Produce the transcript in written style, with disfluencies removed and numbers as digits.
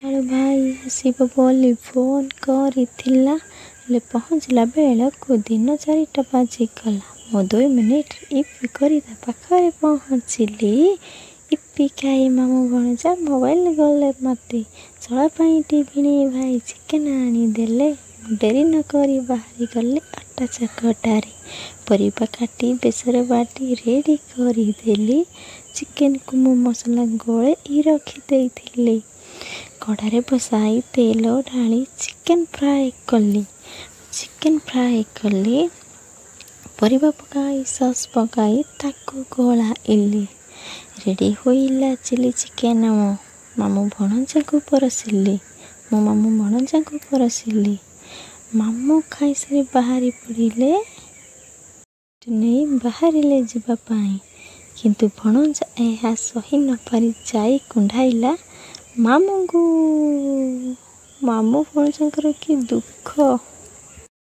ଆରେ ଭାଇ ଆସିବ ବୋଲି ଫୋନ୍ କରିଥିଲା, ହେଲେ ପହଞ୍ଚିଲା ବେଳକୁ ଦିନ 4ଟା ବାଜିଗଲା। ମୁଁ 2 ମିନିଟ୍ରେ ଇପି କରି ତା ପାଖରେ ପହଞ୍ଚିଲି। ଇପି ଖାଇ ମାମୁଁ ଭଣଜା ମୋବାଇଲ୍ ଗଲେ ମୋତେ। ଶଳା ପାଇଁ ଟିଭିଣି ଭାଇ ଚିକେନ୍ ଆଣିଦେଲେ। ଡେରି ନ କରି ବାହାରିଗଲେ ଅଟା ଚକଟାରେ। ପରିବା କାଟି ବେସର ବାଟି ରେଡ଼ି କରିଦେଲି। ଚିକେନ୍କୁ ମୁଁ ମସଲା ଗୋଳେଇ ରଖିଦେଇଥିଲି। କଢ଼ାରେ ବସାଇ ତେଲ ଢାଳି ଚିକେନ୍ ଫ୍ରାଏ କଲି। ପରିବା ପକାଇ ସସ୍ ପକାଇ ତାକୁ ଗୋଳାଇଲି। ରେଡ଼ି ହୋଇଲା ଚିଲି ଚିକେନ୍। ମୁଁ ମାମୁଁ ଭଣଜାଙ୍କୁ ପରସିଲି। ମାମୁଁ ଖାଇସାରି ବାହାରିଲେ ଯିବା ପାଇଁ, କିନ୍ତୁ ଭଣଜା ଏହା ସହି ନ ପାରି ଯାଇ କୁଣ୍ଢାଇଲା ମାମୁଁଙ୍କୁ। ମାମୁଁ ଭଣଜାଙ୍କର କି ଦୁଃଖ।